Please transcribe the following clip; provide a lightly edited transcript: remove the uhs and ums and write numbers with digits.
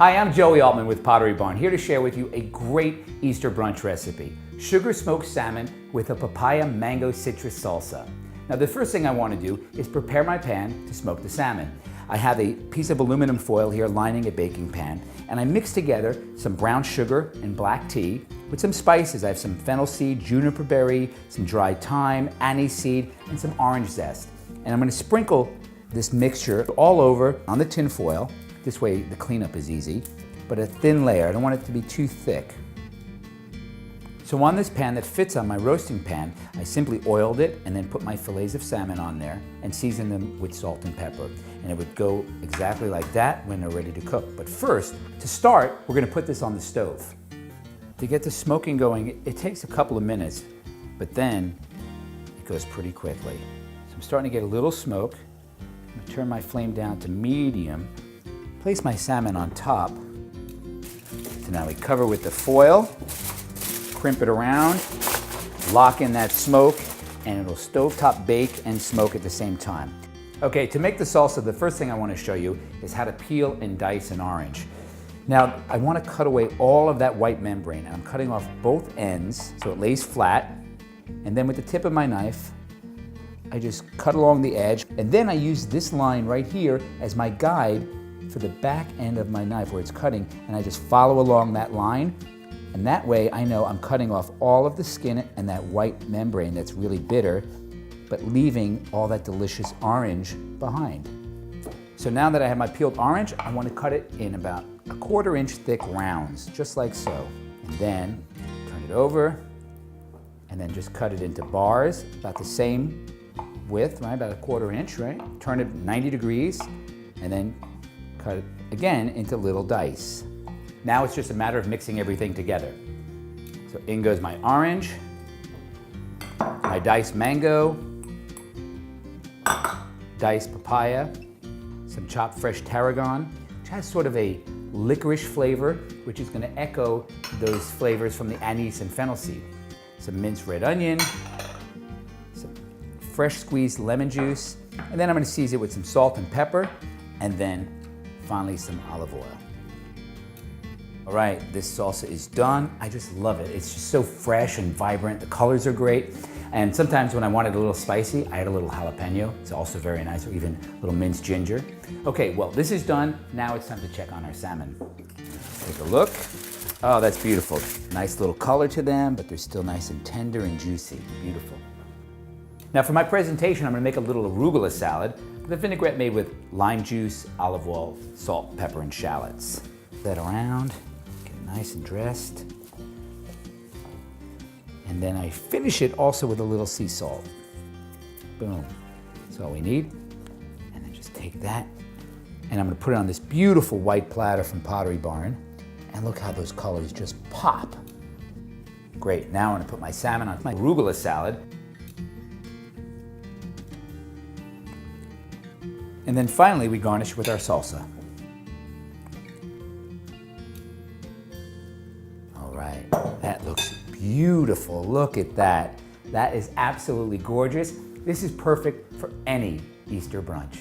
Hi, I'm Joey Altman with Pottery Barn, here to share with you a great Easter brunch recipe. Sugar smoked salmon with a papaya mango citrus salsa. Now the first thing I want to do is prepare my pan to smoke the salmon. I have a piece of aluminum foil here lining a baking pan, and I mix together some brown sugar and black tea with some spices. I have some fennel seed, juniper berry, some dried thyme, anise seed, and some orange zest. And I'm going to sprinkle this mixture all over on the tin foil. This way the cleanup is easy, but a thin layer. I don't want it to be too thick. So on this pan that fits on my roasting pan, I simply oiled it and then put my fillets of salmon on there and seasoned them with salt and pepper. And it would go exactly like that when they're ready to cook. But first, to start, we're gonna put this on the stove. To get the smoking going, it takes a couple of minutes, but then it goes pretty quickly. So I'm starting to get a little smoke. I'm gonna turn my flame down to medium. Place my salmon on top. So now we cover with the foil, crimp it around, lock in that smoke, and it'll stovetop bake and smoke at the same time. Okay, to make the salsa, the first thing I want to show you is how to peel and dice an orange. Now, I want to cut away all of that white membrane, and I'm cutting off both ends so it lays flat, and then with the tip of my knife, I just cut along the edge, and then I use this line right here as my guide for the back end of my knife where it's cutting, and I just follow along that line, and that way I know I'm cutting off all of the skin and that white membrane that's really bitter, but leaving all that delicious orange behind. So now that I have my peeled orange, I want to cut it in about 1/4 inch thick rounds, just like so. And then turn it over, and then just cut it into bars, about the same width, right? About 1/4 inch, right? Turn it 90 degrees, and then cut it again into little dice. Now it's just a matter of mixing everything together. So in goes my orange, my diced mango, diced papaya, some chopped fresh tarragon, which has sort of a licorice flavor, which is going to echo those flavors from the anise and fennel seed. Some minced red onion, some fresh squeezed lemon juice, and then I'm going to season it with some salt and pepper, and then finally some olive oil. All right, this salsa is done. I just love it. It's just so fresh and vibrant. The colors are great. And sometimes when I want it a little spicy, I add a little jalapeno. It's also very nice, or even a little minced ginger. Okay, well, this is done. Now it's time to check on our salmon. Take a look. Oh, that's beautiful. Nice little color to them, but they're still nice and tender and juicy. Beautiful. Now for my presentation, I'm gonna make a little arugula salad with a vinaigrette made with lime juice, olive oil, salt, pepper, and shallots. That around, get it nice and dressed. And then I finish it also with a little sea salt. Boom, that's all we need. And then just take that, and I'm gonna put it on this beautiful white platter from Pottery Barn. And look how those colors just pop. Great, now I'm gonna put my salmon on my arugula salad. And then finally, we garnish with our salsa. All right, that looks beautiful. Look at that. That is absolutely gorgeous. This is perfect for any Easter brunch.